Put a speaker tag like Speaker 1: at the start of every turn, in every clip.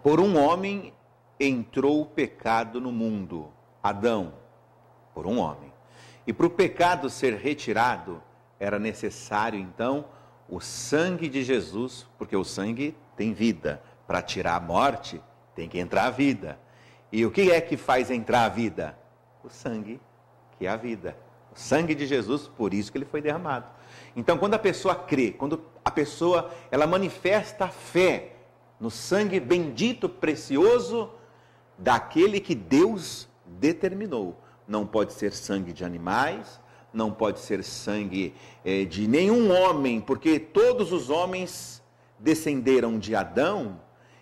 Speaker 1: Por um homem entrou o pecado no mundo, Adão, por um homem. E para o pecado ser retirado, era necessário então o sangue de Jesus, porque o sangue tem vida. Para tirar a morte, tem que entrar a vida. E o que é que faz entrar a vida? O sangue, que é a vida. O sangue de Jesus, por isso que ele foi derramado. Então, quando a pessoa crê, quando a pessoa ela manifesta a fé no sangue bendito, precioso, daquele que Deus determinou. Não pode ser sangue de animais, não pode ser sangue de nenhum homem, porque todos os homens descenderam de Adão,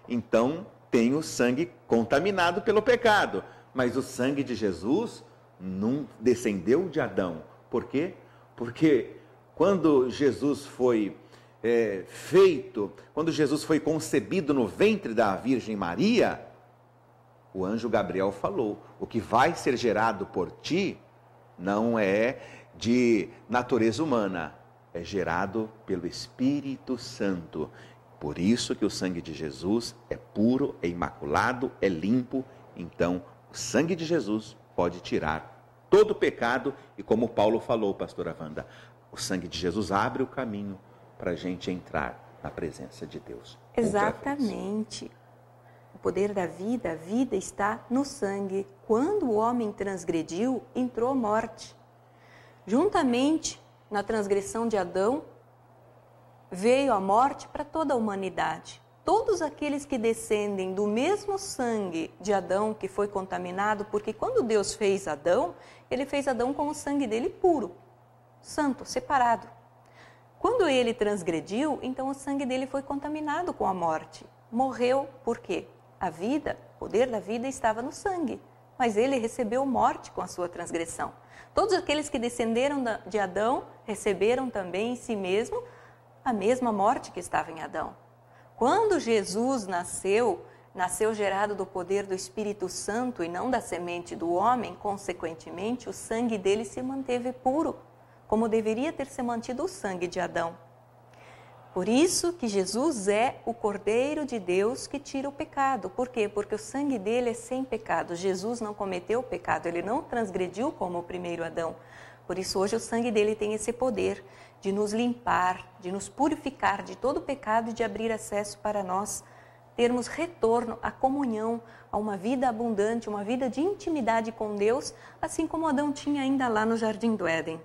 Speaker 1: então tem o sangue contaminado pelo pecado. Mas o sangue de Jesus não descendeu de Adão. Por quê? Porque quando Jesus foi quando Jesus foi concebido no ventre da Virgem Maria, o anjo Gabriel falou: o que vai ser gerado por ti não é de natureza humana, é gerado pelo Espírito Santo. Por isso que o sangue de Jesus é puro, é imaculado, é limpo. Então, o sangue de Jesus pode tirar todo o pecado. E como Paulo falou, pastora Wanda, o sangue de Jesus abre o caminho para a gente entrar na presença de Deus.
Speaker 2: Exatamente. O poder da vida, a vida está no sangue. Quando o homem transgrediu, entrou a morte. Juntamente, na transgressão de Adão, veio a morte para toda a humanidade. Todos aqueles que descendem do mesmo sangue de Adão que foi contaminado, porque quando Deus fez Adão, ele fez Adão com o sangue dele puro, santo, separado. Quando ele transgrediu, então o sangue dele foi contaminado com a morte. Morreu por quê? A vida, o poder da vida estava no sangue, mas ele recebeu morte com a sua transgressão. Todos aqueles que descenderam de Adão receberam também em si mesmo a mesma morte que estava em Adão. Quando Jesus nasceu gerado do poder do Espírito Santo e não da semente do homem, consequentemente o sangue dele se manteve puro, como deveria ter se mantido o sangue de Adão. Por isso que Jesus é o Cordeiro de Deus que tira o pecado. Por quê? Porque o sangue dele é sem pecado. Jesus não cometeu pecado, ele não transgrediu como o primeiro Adão. Por isso hoje o sangue dele tem esse poder de nos limpar, de nos purificar de todo pecado e de abrir acesso para nós termos retorno à comunhão, a uma vida abundante, uma vida de intimidade com Deus, assim como Adão tinha ainda lá no Jardim do Éden.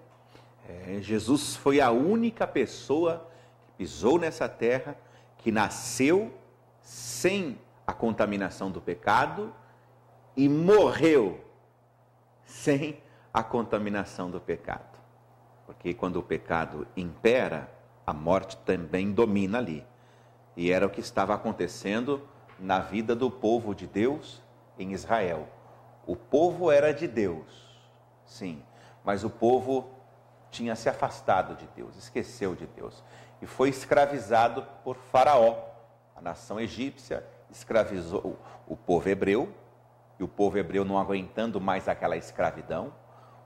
Speaker 1: Jesus foi a única pessoa que pisou nessa terra, que nasceu sem a contaminação do pecado e morreu sem a contaminação do pecado. Porque quando o pecado impera, a morte também domina ali. E era o que estava acontecendo na vida do povo de Deus em Israel. O povo era de Deus, sim, mas o povo tinha se afastado de Deus, esqueceu de Deus. E foi escravizado por Faraó. A nação egípcia escravizou o povo hebreu, e o povo hebreu não aguentando mais aquela escravidão,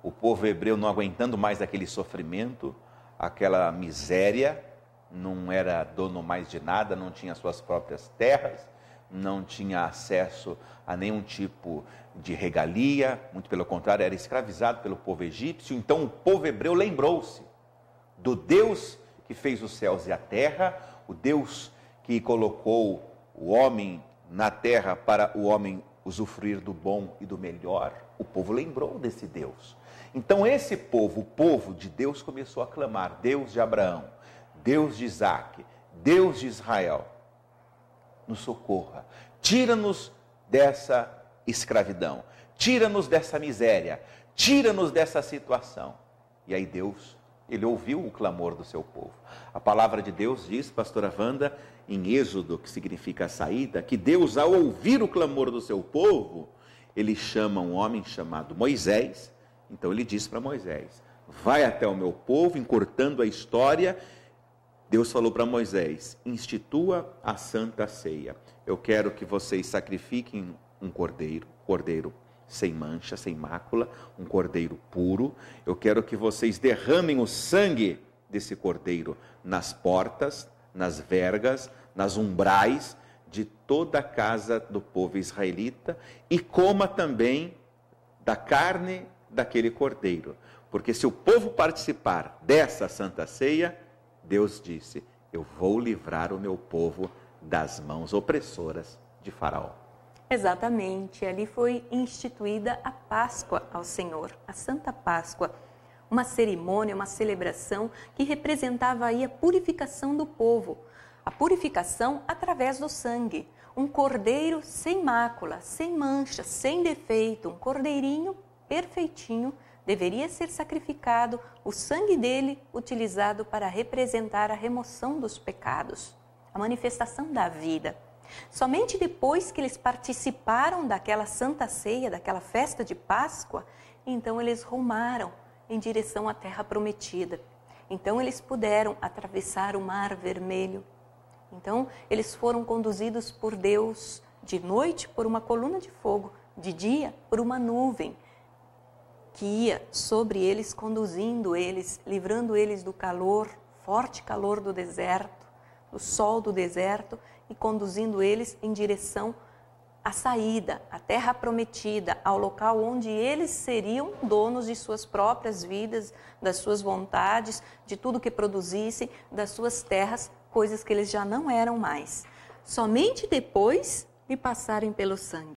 Speaker 1: o povo hebreu não aguentando mais aquele sofrimento, aquela miséria, não era dono mais de nada, não tinha suas próprias terras, não tinha acesso a nenhum tipo de regalia, muito pelo contrário, era escravizado pelo povo egípcio. Então o povo hebreu lembrou-se do Deus que fez os céus e a terra, o Deus que colocou o homem na terra para o homem usufruir do bom e do melhor. O povo lembrou desse Deus. Então esse povo, o povo de Deus, começou a clamar: Deus de Abraão, Deus de Isaac, Deus de Israel, nos socorra, tira-nos dessa escravidão, tira-nos dessa miséria, tira-nos dessa situação. E aí Deus, ele ouviu o clamor do seu povo. A palavra de Deus diz, pastora Wanda, em Êxodo, que significa a saída, que Deus, ao ouvir o clamor do seu povo, ele chama um homem chamado Moisés. Então ele diz para Moisés: vai até o meu povo, encurtando a história. Deus falou para Moisés: institua a santa ceia. Eu quero que vocês sacrifiquem um cordeiro sem mancha, sem mácula, um cordeiro puro. Eu quero que vocês derramem o sangue desse cordeiro nas portas, nas vergas, nas umbrais de toda a casa do povo israelita e coma também da carne daquele cordeiro. Porque se o povo participar dessa santa ceia, Deus disse: eu vou livrar o meu povo das mãos opressoras de Faraó.
Speaker 2: Exatamente, ali foi instituída a Páscoa ao Senhor, a Santa Páscoa, uma cerimônia, uma celebração que representava aí a purificação do povo, a purificação através do sangue, um cordeiro sem mácula, sem mancha, sem defeito, um cordeirinho perfeitinho, deveria ser sacrificado, o sangue dele utilizado para representar a remoção dos pecados, a manifestação da vida. Somente depois que eles participaram daquela santa ceia, daquela festa de Páscoa, então eles rumaram em direção à terra prometida. Então eles puderam atravessar o Mar Vermelho. Então eles foram conduzidos por Deus de noite por uma coluna de fogo, de dia por uma nuvem, que ia sobre eles, conduzindo eles, livrando eles do calor, forte calor do deserto, do sol do deserto, e conduzindo eles em direção à saída, à terra prometida, ao local onde eles seriam donos de suas próprias vidas, das suas vontades, de tudo que produzissem, das suas terras, coisas que eles já não eram mais. Somente depois de passarem pelo sangue.